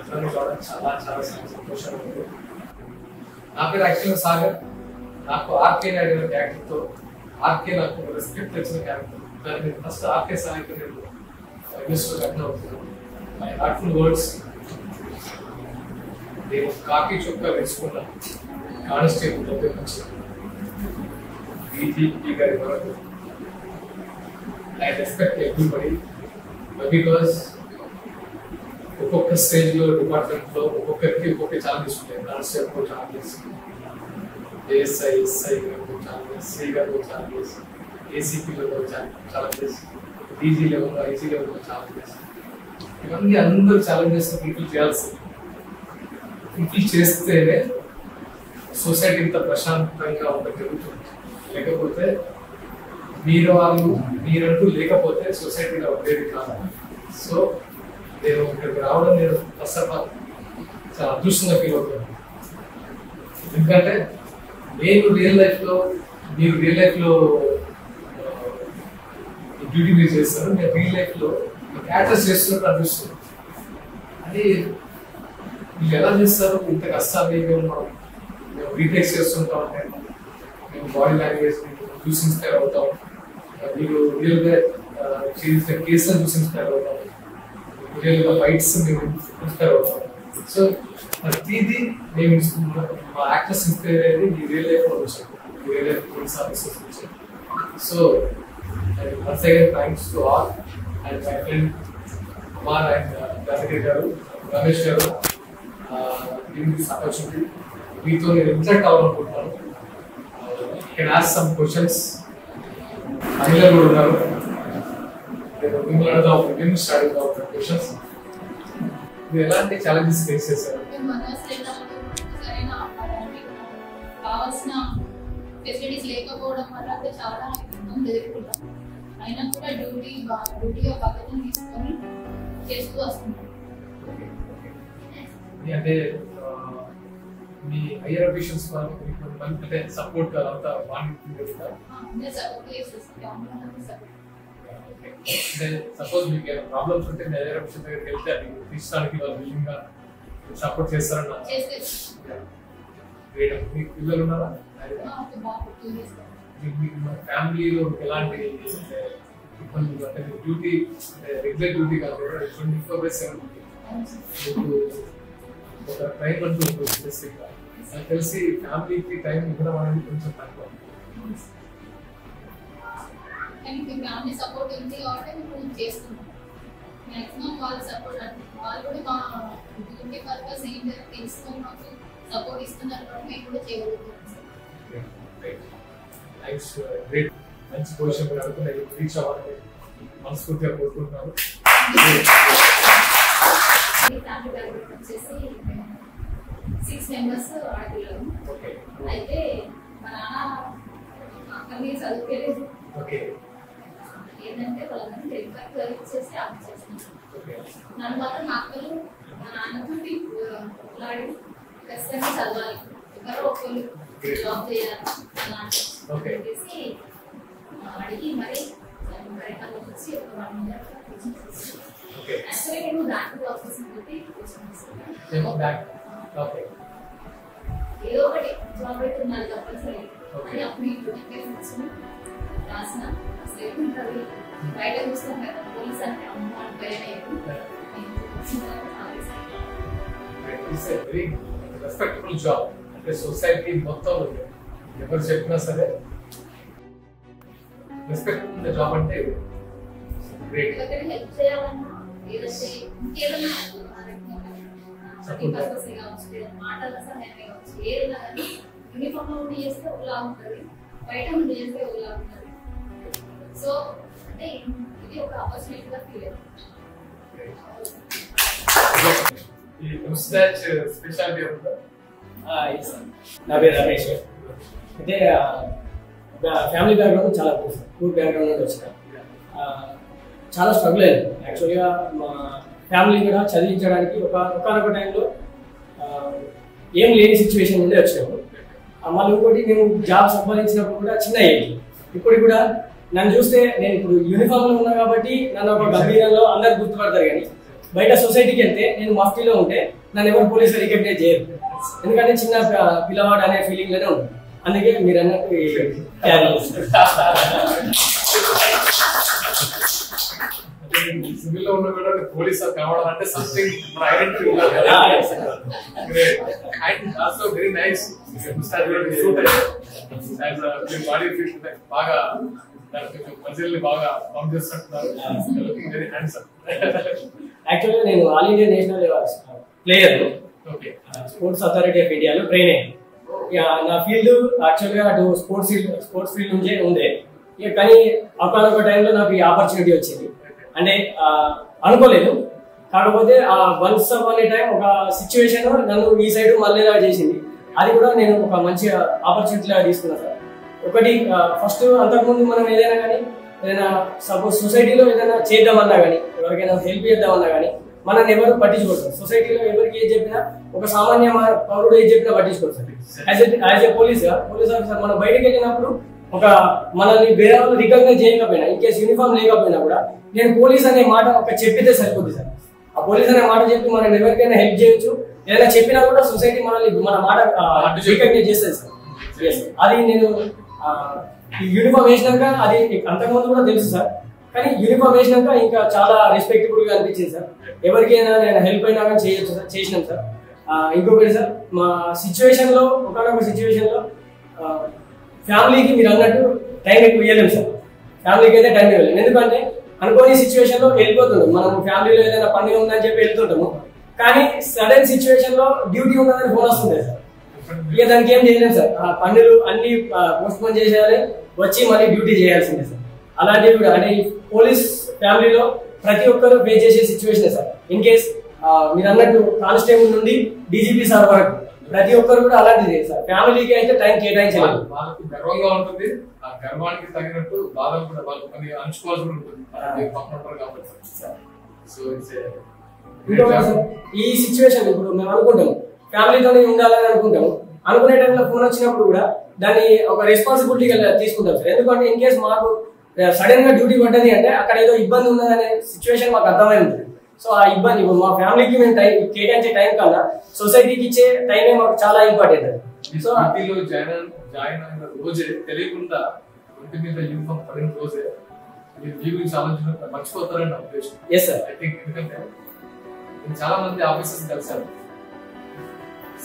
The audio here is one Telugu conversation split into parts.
మిత్రాన్ని కావడం చాలా చాలా సంతోషంగా ఉంది. నా పేరు యాక్చువల్గా సాగర్. నాకు ఆర్కే నాయుడు క్యారెక్టర్తో ఆర్కే నాకు రెస్పెక్ట్ తెచ్చిన క్యారెక్టర్. దాన్ని ఫస్ట్ ఆర్కే సాయికి నేను ఇన్వెస్ట్లో కట్టిన అవుతున్నాను. My heartful words. నేను కాకి చొక్కా వేసుకున్నాను కానిస్టేబుల్ దగ్గర నుంచి DGP గారి వరకు. I respect everybody because ఒక్కొక్క స్టేజ్లో డిపార్ట్మెంట్లో ఒక్కొక్కరికి ఒక్కొక్క ఛాలెంజెస్ ఉంటాయి. కానిస్టేబుల్ ఛాలెంజెస్, ASI SI గారు ఛాలెంజెస్, C గారు challenges, ACP level challenges, DG లెవెల్లో IC లెవెల్లో ఛాలెంజెస్. ఇవన్నీ అందరూ ఛాలెంజెస్ ఫుల్ఫిల్ చేయాల్సింది. ఫుల్ఫిల్ చేస్తేనే సొసైటీ ఇంత ప్రశాంతంగా ఉండగలుగుతుంది. లేకపోతే మీరంటూ లేకపోతే సొసైటీలో ఉండేది కాదు. సో నేను ఇక్కడికి రావడం నేను ఫస్ట్ ఆఫ్ ఆల్ చాలా అదృష్టంగా ఫీల్ అవుతాను. ఎందుకంటే నేను రియల్ లైఫ్లో మీరు రియల్ లైఫ్లో డ్యూటీ మీరు చేస్తారు, నేను రియల్ లైఫ్లో క్యారెక్టర్స్ చేస్తున్నట్టు అనిపిస్తుంది. అది మీరు ఎలా చేస్తారు? ఇంత కష్టాన్ని మేము రీటేక్స్ చేస్తుంటా ఉంటే మేము బాడీ లాంగ్వేజ్ చూసి ఇన్స్పైర్ అవుతాం. మీరు రియల్గా చేసిన కేసులను చూసి ఇన్స్పైర్ అవుతాం. రియల్గా ఫైట్స్ మేము ఇన్స్పైర్ అవుతాం. సో ప్రతిదీ మేము మా యాక్టర్స్ ఇన్స్పైర్ అయ్యేది ఈ రియల్ లైఫ్లో వచ్చాం, ఈ రియల్ లైఫ్ పోలీస్ ఆఫీసర్స్ వచ్చాం. So once again thanks to all and my friend Kumar and Rajagiri గారు, రమేష్ గారు, దిస్ ఆపర్చునిటీ. మీతో నేను ఇంటరాక్ట్ అవ్వాలనుకుంటున్నాను. Can ask some questions. మహిళలు కూడా ఉన్నారు. మిమ్మల్ని అడుగుదాం, మేము స్టార్ట్ అవుతాం క్వశ్చన్స్. మీరు ఎలాంటి ఛాలెంజెస్ ఫేస్ చేశారు? కావాల్సిన ఫెసిలిటీస్ లేకపోవడం వల్ల అంటే చాలా ఇబ్బంది ఎదుర్కొంటాం. అయినా కూడా డ్యూటీ పద్ధతిని తీసుకొని చేస్తూ వస్తున్నాం. అంటే మీ హైయర్ అఫీషియల్స్ అంటే సపోర్ట్ అదంతా అంటే సపోజ్ మీకు ఏమైనా ప్రాబ్లమ్స్ ఉంటే మీ హైయర్ అఫీషియల్ దగ్గరికి వెళ్తే అది తీర్చడానికి వాళ్ళు విల్లింగ్గా సపోర్ట్ చేస్తారన్న. మీకు పిల్లలు ఉన్నారా? ఫ్యామిలీలో ఎలాంటి ఇబ్బందులు అంటే డ్యూటీ అంటే రెగ్యులర్ డ్యూటీ కాదు, 24/7 మీకు ఒక టైం అంటూ ఉంటుంది స్పెసిఫిక్గా. నాకు తెలిసి ఫ్యామిలీకి టైం ఇవ్వడం అనేది కొంచెం తక్కువ. ఫ్యామిలీ సపోర్ట్ ఉంది కాబట్టి మేము చేస్తున్నాం. మ్యాక్సిమం వాళ్ళ సపోర్ట్ అంటే వాళ్ళు కూడా మా డ్యూటీ పర్పస్ ఏంటంటే తెలుసుకొని మాకు సపోర్ట్ ఇస్తున్నారు కాబట్టి మేము కూడా చేయగలుగుతున్నాం. మంచి పొజిషన్ అనుకున్న రీచ్ అవ్వాలని మనస్ఫూర్తిగా కోరుకుంటున్నాను. వచ్చేసి 6 మెంబర్స్ ఆడపిల్లలు. అయితే మా నాన్న అక్కడిని చదువుకోలేదు. ఏంటంటే వాళ్ళందరూ టెలికాస్ట్ చదివించేసి ఆఫ్ చేస్తున్నారు. నన్ను మాత్రం మా అక్కలు మా నాన్నతో లాడి ఖచ్చితంగా చదవాలి, ఎవరో ఒకళ్ళు జాబ్ చేయాలి అలా చెప్పేసి అడిగి మరి వచ్చి ఒక 1 ఇయర్ కోచింగ్ చేస్తాను. యాక్చువల్లీ నేను బ్యాంక్ ఆఫీస్ తోటి కోచింగ్ చేస్తాను. ఏదో ఒకటి జాబ్ అయితే ఉండాలి కంపల్సరీ అని అప్పుడు ఇంట్లో రాసిన స్టేట్మెంట్ అది బయట చూస్తాం కదా, పోలీస్ అంటే అమ్మ అని భయమయ్యేది. రెస్పెక్టబుల్ జాబ్ అంటే సొసైటీ మొత్తం ఎవరు చెప్పినా సరే రెస్పెక్టబుల్ జాబ్ అంటే హెల్ప్ చేయాలన్నా ఏదంటే ఇంకేదన్నా మాటల సహాయమే కావచ్చు, ఏదైనా కానీ యూనిఫామ్ లో ఉండి చేస్తే ఒకలా ఉంటుంది, బయట ఉండి చేస్తే ఒకలా ఉంటుంది. సో అంటే ఇది ఒక ఆపర్చునిటీగా ఫీల్ అవుతుంది. నా పేరు రమేష్. అంటే ఫ్యామిలీ బ్యాక్గ్రౌండ్ చాలా పూర్ బ్యాక్గ్రౌండ్ నుండి వచ్చిన చాలా స్ట్రగుల్ అయ్యింది. యాక్చువల్గా మా ఫ్యామిలీ కూడా చదివించడానికి ఒకనొక టైంలో ఏం లేని సిచ్యువేషన్ నుండి వచ్చాము. మళ్ళీ ఇంకోటి మేము జాబ్ సంపాదించినప్పుడు కూడా చిన్న ఏజ్. ఇప్పుడు కూడా నన్ను చూస్తే నేను ఇప్పుడు యూనిఫామ్లో ఉన్నా కాబట్టి నన్ను ఒక గంభీరంలో అందరు గుర్తుపడతారు, కానీ బయట సొసైటీకి వెళ్తే నేను మఫ్టీలో ఉంటే నన్ను ఎవరు పోలీసులు రికగ్నైజ్ చేయరు, ఎందుకంటే చిన్న పిల్లవాడు అనే ఫీలింగ్ లోనే ఉంటుంది. అందుకే మీరు అన్నట్టు క్యారీ చేస్తారు. సివిల్ లో ఉన్న కూడా పోలీస్ కావడం అంటే సంథింగ్ మన identity and also very nice body fit బాగా మజిల్ని బాగా పంప్ చేస్తుంటున్నారు. Looking very handsome. యాక్చువల్గా నేను all India national player, sports authority of ఇండియాలో ట్రైన్ అయ్యాను. నా ఫీల్డ్ యాక్చువల్గా అటు స్పోర్ట్స్ ఫీల్డ్ నుంచే ఉండే. ఇక కానీ ఒకనొక టైంలో నాకు ఈ ఆపర్చునిటీ వచ్చింది. అంటే అనుకోలేదు, కాకపోతే ఆ వన్స్ అపాన్ ఏ టైం ఒక సిచ్యువేషన్ నన్ను ఈ సైడ్ మళ్ళీ చేసింది. అది కూడా నేను ఒక మంచి ఆపర్చునిటీగా తీసుకున్నాను సార్. ఒకటి ఫస్ట్ అంతకుముందు మనం ఏదైనా సపోజ్ సొసైటీలో ఏదైనా చేద్దామన్నా కానీ, ఎవరికైనా హెల్ప్ చేద్దామన్నా కానీ మనల్ని ఎవరు పట్టించుకోరు. సొసైటీలో ఎవరికి ఏది చెప్పినా, ఒక సామాన్య పౌరుడు ఏది చెప్పినా పట్టించుకోరు sir. As a police officer మనం బయటకు వెళ్ళినప్పుడు ఒక మనల్ని వేరే వాళ్ళు రికగ్నైజ్ చేయకపోయినా, ఇన్ కేసు యూనిఫామ్ లేకపోయినా కూడా నేను పోలీస్ అనే మాట ఒక చెప్పితే సరిపోద్ది సార్. ఆ పోలీస్ అనే మాట చెప్పి మనం ఎవరికైనా హెల్ప్ చేయొచ్చు. ఏదైనా చెప్పినా కూడా సొసైటీ మన మాట రికగ్నైజ్ చేస్తుంది సార్. అది నేను యూనిఫామ్ వేసినాక, అది అంతకుముందు కూడా తెలుసు సార్, కానీ యూనిఫామ్ వేసినాక ఇంకా చాలా రెస్పెక్టబుల్ గా అనిపించింది సార్. ఎవరికైనా నేను హెల్ప్ అయినా కానీ చేయొచ్చు సార్, చేసినాం సార్. ఇంకొకటి సార్, మా సిచ్యువేషన్ లో ఒకనొక సిచ్యువేషన్ లో ఫ్యామిలీకి మీరు అన్నట్టు టైం ఎక్కువ ఇవ్వలేము సార్. ఫ్యామిలీకి అయితే టైం ఇవ్వలేము, ఎందుకంటే అనుకోని సిచ్యువేషన్ లో వెళ్ళిపోతుంటాం. మనం ఫ్యామిలీలో ఏదైనా పని ఉందని చెప్పి వెళ్తుంటాము, కానీ సడన్ సిచ్యువేషన్ లో డ్యూటీ ఉన్నదని ఫోన్ వస్తుంది సార్. ఇక దానికి ఏం చేయలేము సార్. ఆ పనులు అన్ని పోస్ట్ పోన్ చేసేయాలి, వచ్చి మళ్ళీ డ్యూటీ చేయాల్సిందే సార్. అలాంటివి కూడా అంటే పోలీస్ ఫ్యామిలీలో ప్రతి ఒక్కరు ఫేస్ చేసే సిచ్యువేషన్ సార్. ఇన్ కేస్ మీరు అన్నట్టు కానిస్టేబుల్ నుండి డీజీపీ సార్ వరకు ప్రతి ఒక్కరు కూడా అలాంటిది సార్. ఫ్యామిలీకి అయితే టైం కేటాయించాలి. వాళ్ళకి గర్వంగా ఉంటుంది, ఆ గర్వానికి తగినట్టు బాధలు కూడా వాళ్ళు కొన్ని అంచుకోవాల్సి ఉంటుంది కాబట్టి. సో ఈ సిచ్యువేషన్ ఇప్పుడు మేము అనుకుంటాము ఫ్యామిలీతోనే ఉండాలని అనుకుంటాము. అనుకునే టైంలో ఫోన్ వచ్చినప్పుడు కూడా దాన్ని ఒక రెస్పాన్సిబిలిటీగా తీసుకుంటాం సార్. ఎందుకంటే ఇన్ కేసు మాకు సడన్ గా డ్యూటీ పడ్డది అంటే అక్కడ ఏదో ఇబ్బంది ఉన్నదనే సిచ్యువేషన్ మాకు అర్థమైంది. సో ఆ ఇబ్బంది మా ఫ్యామిలీకి మేము టైం కేటాయించే టైం కన్నా సొసైటీకి ఇచ్చే టైమే మాకు చాలా ఇంపార్టెంట్ అది. సో జాయిన్ అయిన రోజే తెలియకుండా ఒంటి మీద యూనిఫామ్ పడిన రోజే మీరు మీ గురించి ఆలోచన మర్చిపోతారని నా ఉద్దేశం. Yes sir. ఐ థింక్ ఎందుకంటే నేను చాలా మంది ఆఫీసర్స్ కలిసాను.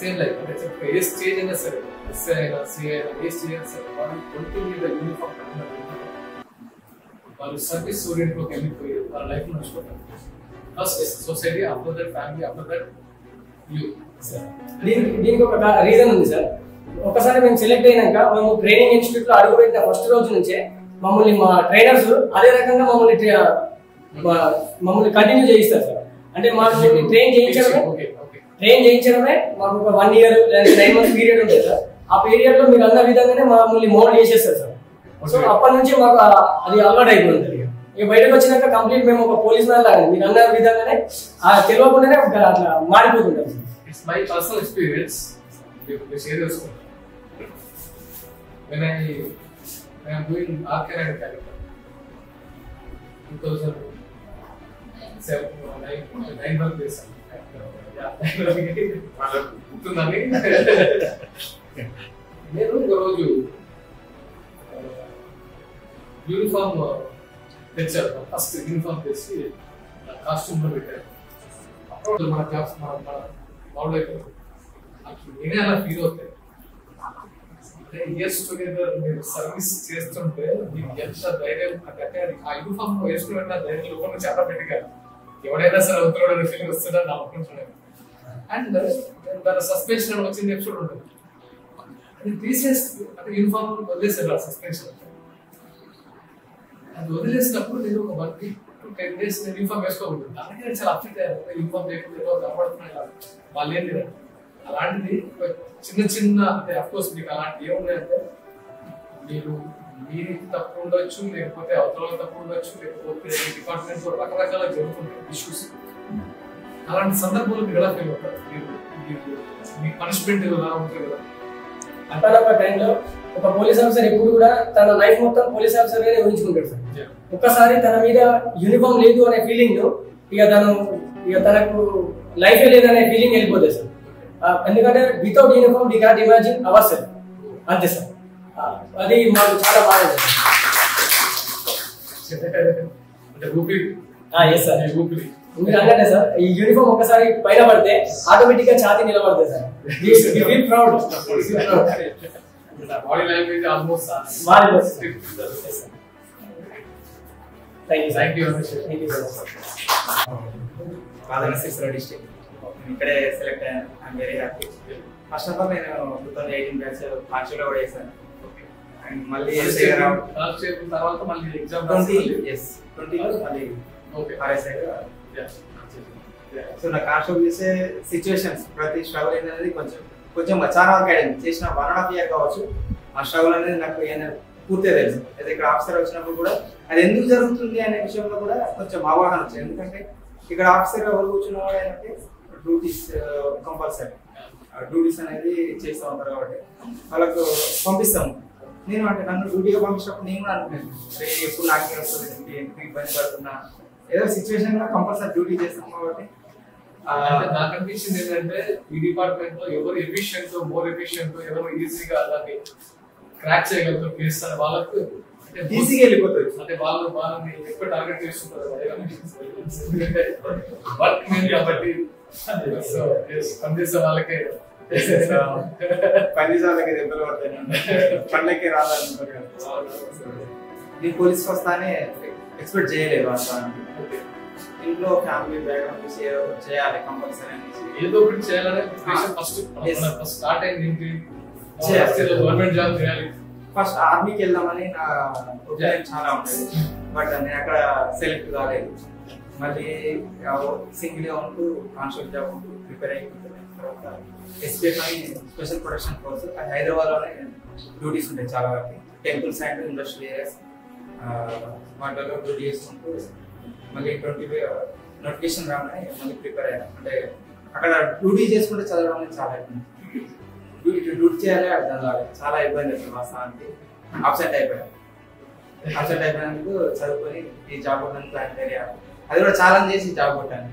సేమ్ లైక్ అంటే ఏ స్టేజ్ అయినా సరే, ఎస్ఐ అయినా సిఐ అయినా ఏ స్టేజ్ అయినా సరే, వాళ్ళు ఒంటి మీద యూనిఫామ్ పడిన వాళ్ళు సర్వీస్ ఓరియంట్ లోకి వెళ్ళిపోయి వాళ్ళ లైఫ్ నడుచుకుంటారు. First society, after that family, after that you. దీనికి ఒక రీజన్ ఉంది సార్. ఒకసారి మేము సెలెక్ట్ అయినాక మేము ట్రైనింగ్ ఇన్స్టిట్యూట్ లో అడుగుపెట్టిన ఫస్ట్ రోజు నుంచే మమ్మల్ని మా ట్రైనర్స్ అదే రకంగా మమ్మల్ని కంటిన్యూ చేయిస్తారు సార్. అంటే మాకు ట్రైన్ చేయించడమే మాకు ఒక 1 year లేదా 9 months పీరియడ్ ఉంటుంది సార్. ఆ పీరియడ్ లో మీరు అన్న విధంగానే మమ్మల్ని మోల్డ్ చేసేస్తారు సార్. సో అప్పటి నుంచి మాకు అది అలవాటు అయిపోతుంది. ఇక బయటకు వచ్చినాక కంప్లీట్ మేము ఒక పోలీస్ మ్యాన్ లాగా మీరు అన్న విధంగానే తెలియకుండానే అట్లా మారిపోతుంటాం. It's my personal experience. Share చేసుకుంటాను. when I am doing Arcane character 2009 వరకు చేశాను. గుర్తుందని నేను ఒకరోజు యూనిఫామ్ తెచ్చారు. ఫస్ట్ యూనిఫామ్ తెచ్చి కాస్ట్యూమ్ లో పెట్టారు. అప్పుడు మన జాబ్స్ మన మౌడ్ అయిపోతుంది. నేనే అలా ఫీల్ అవుతాయి. ఇయర్స్ టుగెదర్ మీరు సర్వీస్ చేస్తుంటే మీకు ఎంత ధైర్యం అంటే ఆ యూనిఫామ్ వేసుకున్న ధైర్యం లోపల చాలా పెట్టిగా ఎవడైనా సరే అవుతున్నాడు అనే ఫీలింగ్ వస్తుందని నా ఒక్కరు చూడండి. అండ్ దాని సస్పెన్షన్ వచ్చింది ఎపిసోడ్ ఉంటుంది. అది తీసేసి అంటే యూనిఫామ్ వదిలేసారు. ఆ సస్పెన్షన్ అది వదిలేసినప్పుడు నేను ఒక 1 week to 10 days నేను యూనిఫామ్ వేసుకోకూడదు. అలాగే నేను చాలా అప్సెట్ అయ్యాను. యూనిఫామ్ లేకపోతే కనబడుతున్నాయి వాళ్ళు ఏం లేదు. అలాంటిది చిన్న అంటే అఫ్ కోర్స్ మీకు అలాంటి ఏమున్నాయంటే మీరు మీరు తప్పు ఉండొచ్చు, లేకపోతే అవతల తప్పు ఉండొచ్చు, లేకపోతే డిపార్ట్మెంట్ రకరకాల జరుగుతుంటాయి ఇష్యూస్. అలాంటి సందర్భంలో మీరు ఎలా ఫీల్ అవుతారు? మీ పనిష్మెంట్ ఎలా ఉంటుంది కదా. అక్కడ ఒక టైంలో ఒక పోలీస్ ఆఫీసర్ ఎప్పుడు కూడా తన లైఫ్ మొత్తం పోలీస్ ఆఫీసర్ గానే ఊహించుకుంటాడు సార్. ఒక్కసారి తన మీద యూనిఫామ్ లేదు అనే ఫీలింగ్ ఇక తను ఇక తనకు లైఫ్ లేదనే ఫీలింగ్ వెళ్ళిపోతుంది సార్. ఎందుకంటే without uniform we can imagine our self అంతే సార్. అది మాకు చాలా బాగా మీరు అన్నట్టే సార్, ఈ యూనిఫామ్ ఒక్కసారి పైన పడితే ఆటోమేటిక్ గా ఛాతీ నిలబడుతుంది sir. Proud body language almost thank you. Sircilla district ఇక్కడే సెలెక్ట్ అయ్యాను. I'm very happy. First of all నేను 2018 బ్యాచ్ కాన్స్టేబుల్ కూడా చేశాను. అండ్ మళ్ళీ తర్వాత మళ్ళీ ఎగ్జామ్ 20 మళ్ళీ RSI. సో నా కాన్స్టేబుల్ చేసే సిచ్యువేషన్స్ ప్రతి స్ట్రగుల్ అనేది కొంచెం చాలా వరకు అయింది. చేసిన 1.5 year కావచ్చు. ఆ స్ట్రగుల్ అనేది నాకు పూర్తిగా తెలుసు. అయితే ఇక్కడ ఆఫీసర్ వచ్చినప్పుడు కూడా అది ఎందుకు జరుగుతుంది అనే విషయంలో కూడా కొంచెం అవగాహన వచ్చింది. ఎందుకంటే ఇక్కడ ఆఫీసర్ ఎవరు కూర్చున్నవాడు అంటే డ్యూటీస్ కంపల్సరీ డ్యూటీస్ అనేది చేస్తూ ఉంటారు కాబట్టి వాళ్ళకు పంపిస్తాము. నేను అంటే నన్ను డ్యూటీగా పంపించినప్పుడు నేను కూడా అనుకున్నాను, ఎప్పుడు నాకే వస్తుంది, ఎందుకు ఇబ్బంది పడుతున్నా, ఏదో సిచ్యువేషన్ లో కంపల్సరీ డ్యూటీ చేస్తాం కాబట్టి. నాకు అనిపించింది ఏంటంటే ఈ డిపార్ట్మెంట్ లో ఎవరు ఎఫిషియెంట్ మోర్ ఎఫిషియెంట్ ఎవరు ఈజీగా దాన్ని క్రాక్ చేయగలుగుతారు కేసు అని వాళ్ళకు ఈజీగా వెళ్ళిపోతుంది. అంటే వాళ్ళని ఎక్కువ టార్గెట్ చేస్తుంటారు వర్క్ మీద కాబట్టి. సో పనిచేసే వాళ్ళకే పనిచేసే వాళ్ళకి దెబ్బలు పడతాయి, పనులకే రావాలనుకుంటారు కదా. నేను పోలీస్కి వస్తానే ఎక్స్పెక్ట్ చేయలేదు వాస్తవానికి. ఇంట్లో ఫ్యామిలీ బ్యాక్గ్రౌండ్ చూసి ఏదో చేయాలి కంపల్సరీ అనేసి ఏదో ఒకటి చేయాలనే ఫస్ట్ స్టార్ట్ అయింది ఏంటి, గవర్నమెంట్ జాబ్ చేయాలి. ఫస్ట్ ఆర్మీకి వెళ్దామని నా ఒపీనియన్ చాలా ఉండేది. బట్ నేను అక్కడ సెలెక్ట్ కాలేదు. మళ్ళీ సింగిల్ గా ఉంటూ కాన్స్టేబుల్ జాబ్ ప్రిపేర్ అయిపోతున్నాను. తర్వాత SPF అని స్పెషల్ ప్రొటెక్షన్ ఫోర్స్ హైదరాబాద్ లోనే డ్యూటీస్ ఉంటాయి చాలా వరకు. టెంపుల్స్ అండ్ ఇండస్ట్రియల్ ఏరియాస్ వాటిలో డ్యూటీ చేసుకుంటూ మళ్ళీ 20 నోటిఫికేషన్ రాగానే మళ్ళీ ప్రిపేర్ అయ్యాను. అంటే అక్కడ డ్యూటీ చేసుకుంటే చదవడం అనేది చాలా ఇబ్బంది. డ్యూటీ చేయాలి అర్థం కాలేదు, చాలా ఇబ్బంది అవుతుంది వాస్తవానికి. అప్సెట్ అయిపోయినందుకు చదువుకొని ఈ జాబ్ కొట్టడానికి ప్లాన్ చేయాలి. అది కూడా ఛాలెంజ్ చేసి జాబ్ కొట్టాను.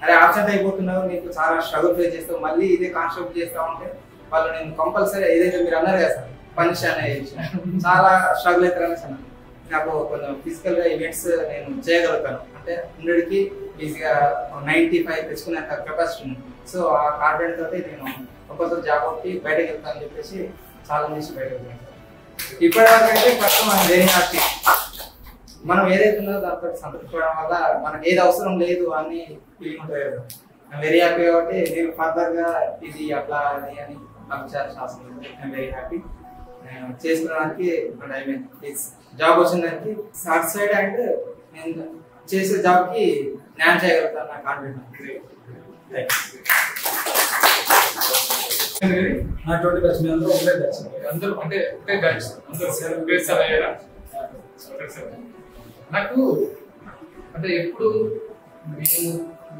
అదే అప్సెట్ అయిపోతున్నావు, నీకు చాలా స్ట్రగుల్ ఫేస్ చేస్తావు, మళ్ళీ ఇదే కాన్స్టేబుల్ చేస్తా ఉంటే వాళ్ళు నేను కంపల్సరీ ఏదైతే మీరు అన్నారు కదా సార్ పనిష్ అనే చాలా స్ట్రగుల్ అవుతారని అన్నాను. నాకు కొంచెం ఫిజికల్ గా ఈవెంట్స్ నేను చేయగలుగుతాను, అంటే 100కి ఈజీగా 95 తెచ్చుకునేంత కెపాసిటీ ఉంది. సో ఆ కాన్ఫిడెంట్ తోటి నేను ఒక్కొక్కరు జాబ్ కొట్టి బయటకు వెళ్తానని చెప్పేసి ఛాలెంజ్ చేసి బయటకు వెళ్తాను. ఇప్పటివరకు అయితే ఫస్ట్ మనం వెరీ హ్యాపీ. మనం ఏదైతే ఉన్నదో దాంతో సంతృప్తి పడడం వల్ల మనకి ఏది అవసరం లేదు అని ఫీలింగ్ ఉంటుంది కదా. ఐఎమ్ వెరీ హ్యాపీ కాబట్టి నేను ఫర్దర్ గా ఇది అట్లా అది అని నాకు చాలా అవసరం లేదు. I'm very happy. నేను చేసుకోవడానికి ఐ మీన్ జాబ్ వచ్చిన దానికి సాటిస్ఫైడ్ అండ్ నేను చేసే జాబ్ కి న్యాయం చేయగలుగుతాను నా కాన్ఫిడెంట్. నా 20 బ్యాచ్ మీద ఒకటే బ్యాచ్ అందరూ అంటే ఒకటే బ్యాచ్ అందరూ సార్ అయ్యారా? నాకు అంటే ఎప్పుడు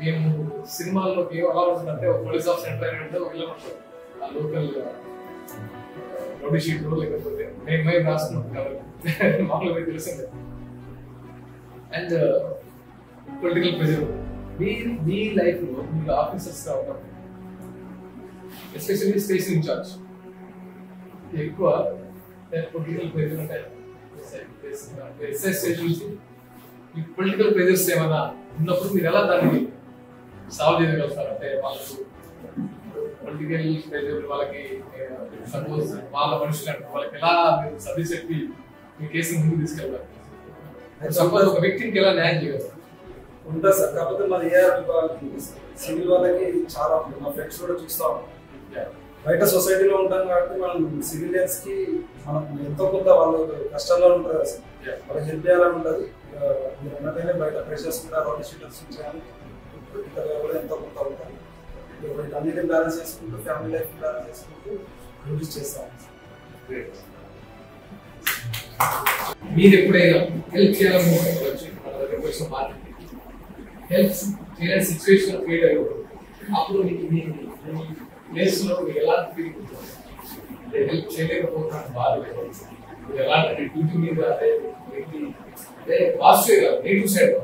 మేము సినిమాల్లో అలా ఉంటుందంటే ఒక పోలీస్ ఆఫీసర్ ఎంటర్ అయినట్టు ఇలా ఉంటుంది. ఆ లోకల్ రౌడీ షీట్ లేకపోతే మేము రాసుకున్నాం కాబట్టి మామూలుగా తెలిసిందే. And political pressure me life లో మీకు ఆఫీసర్స్ రావడం ఎస్పెషల్లీ స్టేషన్ ఇన్ఛార్జ్ ఎక్కువ పొలిటికల్ ప్రెజర్ ఉంటాయి. ఎస్ఐ స్టేషన్ నుంచి ఈ పొలిటికల్ ప్రెజర్స్ ఏమైనా ఉన్నప్పుడు మీరు ఎలా దాన్ని సాల్వ్ చేయగలుగుతారు? అంటే వాళ్ళకు పొలిటికల్ ప్రెజర్ వాళ్ళకి సపోజ్ వాళ్ళ మనుషులు అంటే వాళ్ళకి ఎలా మీరు సర్వీస్ చెప్పి మీ కేసుని ముందుకు తీసుకెళ్తారు? సపోజ్ ఒక వ్యక్తికి ఎలా న్యాయం చేయగలుగుతారు? ఉంటుంది సార్. కాకపోతే మన ఏఆర్ సివిల్ వాళ్ళకి చాలా ఉంటుంది. మా ఫ్రెండ్స్ కూడా చూస్తూ ఉంటాం. బయట సొసైటీలో ఉంటాం కాబట్టి మనం సివిలియన్స్ కి మనం ఎంతో కొంత వాళ్ళు కష్టంలో ఉంటారు కదా సార్, వాళ్ళకి హెల్ప్ చేయాలని ఉంటుంది. మీరు అన్నట్టయినా బయట ప్రెషర్స్ కూడా రౌండ్ షీటర్స్ చేయాలి, కూడా ఎంతో కొంత ఉంటాయి. అన్నిటిని బ్యాలెన్స్ చేసుకుంటూ ఫ్యామిలీ లైఫ్ బ్యాలెన్స్ చేసుకుంటూ రిలీజ్ చేస్తాం. మీరు ఎప్పుడైనా హెల్ప్ చేయాలని హెల్ప్ చేయని సిచ్యువేషన్ క్రియేట్ అయిపోతుంది, అప్పుడు మీ ప్లేస్ లో మీకు ఎలాంటి ఫీలింగ్ ఉంటుంది? హెల్ప్ చేయలేకపోతున్నాను బాధ, ఎలాంటి డ్యూటీ మీద అదే పాజిటివ్ నెగిటివ్ సైడ్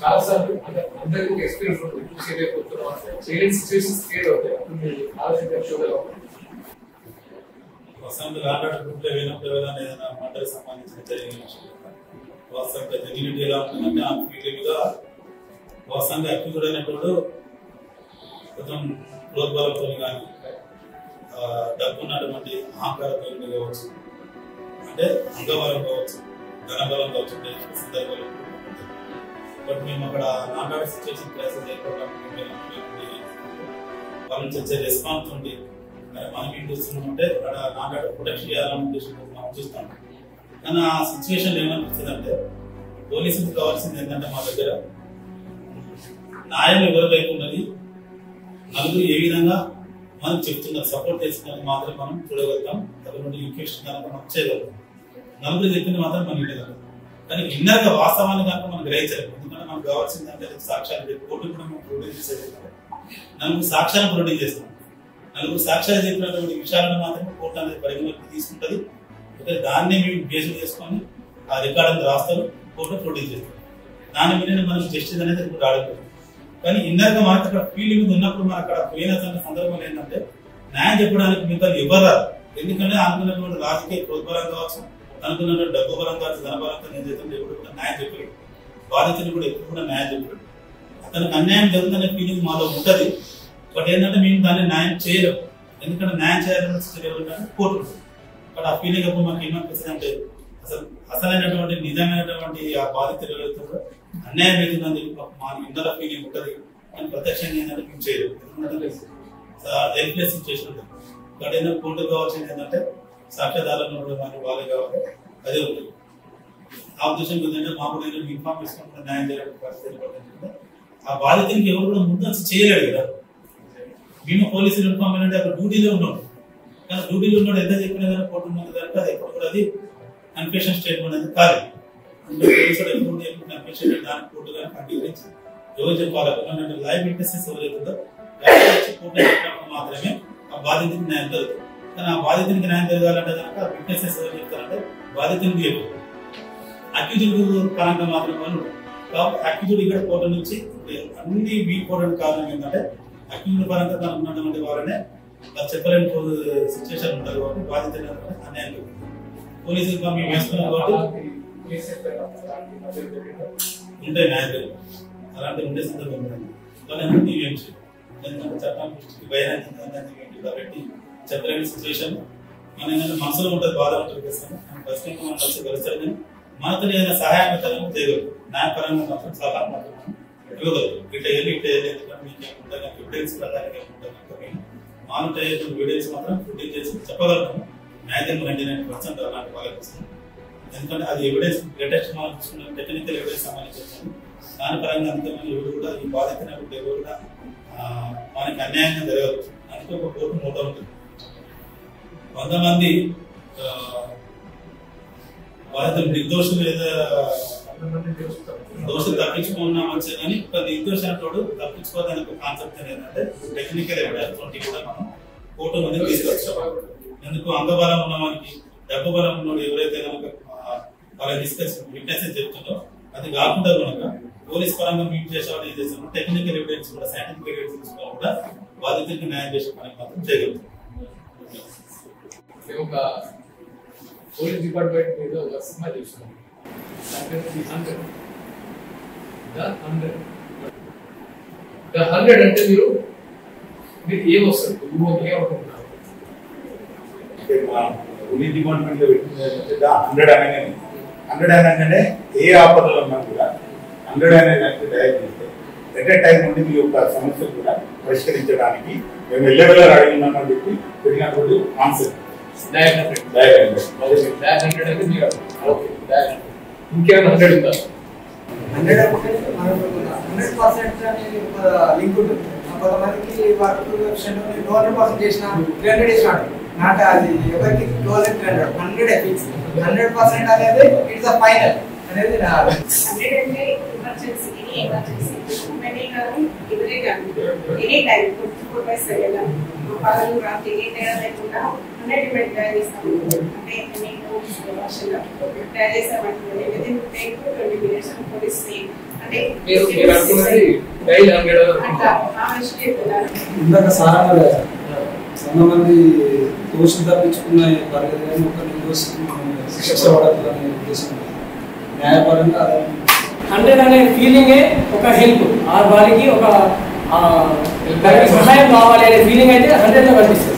చాలా సార్లు అందరికీ ఒక ఎక్స్పీరియన్స్ ఉంటుంది, చేయలేకపోతున్నాం చేయలేని సిచ్యువేషన్స్ క్రియేట్ అవుతాయి. ఆలోచించారు వసంత రాబట్టు గ్రూప్లో వినప్పుడు ఏదైనా మంటలకు సంబంధించిన జరిగిన వసంత జెన్యూనిటీ ఎలా ఉంటుందంటే ఆ ఫీలింగ్గా వసంత అక్యూజ్డ్ అయినప్పుడు కొంచెం ప్రోద్బలంతో కానీ డబ్బు ఉన్నటువంటి అహంకారంతో కావచ్చు, అంటే అంగబలం కావచ్చు, ధనబలం కావచ్చు, సందర్భాలు. బట్ మేము అక్కడ నాటాడే సిచ్యువేషన్ క్రైసిస్ అయిపోవడానికి వాళ్ళ నుంచి వచ్చే రెస్పాన్స్ ఉండి మనం ఏం చేస్తున్నామంటే అక్కడ నాటాడు ప్రొటెక్షన్ చేయాలని ఉద్దేశం మనం చూస్తాం. కానీ ఆ సిచ్యువేషన్ ఏమనిపిస్తుంది అంటే పోలీసులకు కావాల్సింది ఏంటంటే మా దగ్గర న్యాయం ఎవరి వైపు ఉన్నది, నలుగురు ఏ విధంగా మనం చెప్తున్నారు సపోర్ట్ చేస్తున్నది మాత్రం మనం చూడగలుగుతాం. అటువంటి ఇన్ఫెక్షన్ కనుక మనం చేయగలుగుతాం. నలుగురు చెప్పింది మాత్రం మనం వినగలుగుతాం. కానీ ఇన్నర్గా వాస్తవాన్ని కనుక మనం గ్రహించలేదు. ఎందుకంటే మనకు కావాల్సిందంటే సాక్ష్యాలు కోర్టు కూడా మనం ప్రొడ్యూస్ చేసేది. నలుగురు సాక్ష్యాలను ప్రొడ్యూస్ చేస్తాం. నలుగురు సాక్ష్యాలు చెప్పినటువంటి విషయాలను మాత్రమే కోర్టు అనేది పరిగణలోకి తీసుకుంటుంది. అయితే దాన్ని మేము బేస్ చేసుకొని ఆ రికార్డ్ అనేది రాస్తారు, కోర్టు ప్రొడ్యూస్ చేస్తారు. దాని మీద మనకు జస్టిస్ అనేది ఇప్పుడు రావడం. కానీ ఇన్నర్గా మనకు అక్కడ ఫీలింగ్ ఉన్నప్పుడు మనం అక్కడ పోయిన సందర్భం ఏంటంటే న్యాయం చెప్పడానికి మిగతా ఎవరు రాదు. ఎందుకంటే అనుకున్నటువంటి రాజకీయ ప్రోద్బలం కావచ్చు, అనుకున్నటువంటి డబ్బు బలం కావచ్చు, ధనబలంతో నేను చేస్తాను ఎప్పుడు కూడా న్యాయం చెప్పలేదు. బాధితులు కూడా ఎప్పుడు కూడా న్యాయం చెప్పలేదు. అతనికి అన్యాయం జరుగుతుందనే ఫీలింగ్ మాలో ఉంటుంది. బట్ ఏంటంటే మేము దాన్ని న్యాయం చేయలేము. ఎందుకంటే న్యాయం చేయాలంటే కోర్టు ఉంటుంది. బట్ ఆ ఫీలింగ్ అప్పుడు మాకు ఏమనిపిస్తుంది అంటే అసలైనటువంటి నిజమైనటువంటి ఆ బాధితులు ఎవరైతుందో అన్యాయం అవుతుందని మా ఇందర ఫీలింగ్ ఉంటుంది. కానీ ప్రత్యక్షంగా ఏంటంటే మేము చేయలేము. హెల్ప్లెస్ సిచ్యువేషన్ ఉంటుంది. బట్ ఏంటంటే కోర్టు కావాల్సింది ఏంటంటే సాక్ష్యాధారాలు కానీ వాళ్ళే కావాలి, అదే ఉంటుంది. ఆ ఉద్దేశం ఏంటంటే మాకు ఇన్ఫార్మ్ చేసుకుంటే న్యాయం చేయడానికి పరిస్థితి ఏర్పడుతుంది. ఆ బాధితునికి ఎవరు కూడా ముందు అసలు చేయలేడు కదా. మేము పోలీసులు ఇన్ఫార్మ్ ఏంటంటే అక్కడ డ్యూటీలో ఉన్నాడు. కానీ డ్యూటీలో ఉన్నాడు ఎంత చెప్పినా కానీ కోర్టు ముందు కనుక అది ఎప్పుడు కూడా అది కన్ఫెషన్ స్టేట్మెంట్ అనేది కాదు. పోలీసులు ఎప్పుడు కన్ఫెషన్ దానికి కోర్టు కానీ అంగీకరించి ఎవరు చెప్పాలి లైవ్ విట్నెసెస్ ఎవరైతుందో కోర్టు చెప్పినప్పుడు మాత్రమే ఆ బాధితునికి న్యాయం జరుగుతుంది. కానీ ఆ బాధితునికి న్యాయం జరగాలంటే కనుక విట్నెసెస్ ఎవరు చెప్తారంటే బాధితునికి చెప్పారు. అక్యూజ్డ్ పరంగా మాత్రం వాళ్ళు అక్యూజ్డ్ ఇక్కడ కోర్టు నుంచి అన్ని వీక్ పోవడానికి కారణం ఏంటంటే అక్యూజ్డ్ పరంగా తను ఉన్నటువంటి వాళ్ళనే చెప్పలేని సిచ్యువేషన్ ఉంటుంది కాబట్టి బాధితులు అన్యాయం పోలీసులు మేము వేస్తున్నాం కాబట్టి ఉంటాయి న్యాయం అలాంటి ఉండే సందర్భం ఉంటుంది. వాళ్ళని ఏం చేయాలి ఎందుకంటే చట్టం కాబట్టి చెప్పలేని సిచ్యువేషన్ మన ఏంటంటే మనసులో ఉంటుంది, బాధ ఉంటుంది. ఫస్ట్ మనం కలిసి కలుస్తారు కానీ మనతో ఏదైనా సహాయం చేయగలరు. న్యాయపరంగా మాత్రం సలహా మాత్రం ఇవ్వగలరు. ఇట్లా వెళ్ళి ఎందుకంటే మీకు ఏముంటుంది ఎవిడెన్స్ ప్రధానంగా ఉంటుంది. మానిటర్ అయ్యే వీడియోస్ మాత్రం ప్రొడ్యూస్ చేసి చెప్పగలుగుతాం. న్యాయం 99% అలాంటి వాళ్ళకి వస్తుంది. ఎందుకంటే అది ఎవిడెన్స్ లేటెస్ట్ మనం చూసుకున్న టెక్నికల్ ఎవిడెన్స్ సంబంధించి దాని పరంగా అంతమంది ఎవరు కూడా ఈ బాధితున్నప్పుడు ఎవరు కూడా మనకి అన్యాయంగా జరగదు. అందుకే ఒక కోర్టు మూట ఉంటుంది. 100 మంది బాధితులు నిర్దోషులు ఏదో దోషులు తప్పించుకున్నా మంచిది కానీ ఒక నిర్దోషి అంటోడు తప్పించుకోవడానికి ఒక కాన్సెప్ట్ ఏంటంటే టెక్నికల్ ఎవిడెన్స్ కూడా మనం కోర్టు మంది తీసుకొచ్చాం. ఎందుకు అంగబలం ఉన్న మనకి డబ్బు బలం ఉన్న ఎవరైతే కనుక వాళ్ళ డిస్కస్ విట్నెసెస్ చెప్తుందో అది కాకుండా కనుక పోలీస్ పరంగా మీట్ చేసేవాళ్ళు ఏం చేస్తాం టెక్నికల్ ఎవిడెన్స్ కూడా సైంటిఫిక్ ఎవిడెన్స్ తీసుకున్నా కూడా బాధితులకు న్యాయం చేసే పని మాత్రం చేయగలుగుతాం. ఒక పోలీస్ డిపార్ట్మెంట్ మీద ఒక సినిమా చూస్తున్నాం, The 100 అంటే మీరు ఏమొస్తారు ఏమనుకుంటున్నారు? పోలీస్ డిపార్ట్మెంట్ లో పెట్టింది 100 అనగానే ఏ ఆపదలో ఉన్నా కూడా 100 అనే దానికి డయల్ చేస్తే ఎట్ ఏ టైం నుండి మీ యొక్క సమస్యలు కూడా పరిష్కరించడానికి మేము ఎల్లెవెల్లో రెడీ ఉన్నామని చెప్పి పెట్టినటువంటి కాన్సెప్ట్. ఇంకేమైనా 100 ఉందా? 100 అంటే మనకు 100% అనేది ఒక లింక్ ఉంటుంది. కొంతమందికి వర్క్ వెబ్సైట్ 200% చేసిన 300 చేసినాడు నాట అది ఎవరికి క్లోజ్ 300 ఫిక్స్ 100% అనేది ఇట్స్ ద ఫైనల్ అనేది 100 అంటే ఎమర్జెన్సీ ఎనీ కాదు ఇవరే కాదు ఎనీ టైం 24/7 పగలు రాత్రి ఏ తేడా లేకుండా 100% ట్రై చేస్తాము. అంటే మీకు వర్షంలో ట్రై చేసామంటే విదిన్ 10 to 20 minutes పోలీస్ అంటే అంటే మీరు అనుకున్నది డైలీ 100 అట్లా ఆ విషయం చెప్తున్నారు. ఇందాక సారా చాలా మంది దోషులు తప్పించుకున్న పర్లేదు కానీ ఒక నిర్దోషి శిక్ష పడదు అనే ఉద్దేశం న్యాయపరంగా 100 అనే ఫీలింగే ఒక హెల్ప్, ఆ వాళ్ళకి ఒక సహాయం కావాలి అనే ఫీలింగ్ అయితే 100లో కనిపిస్తుంది.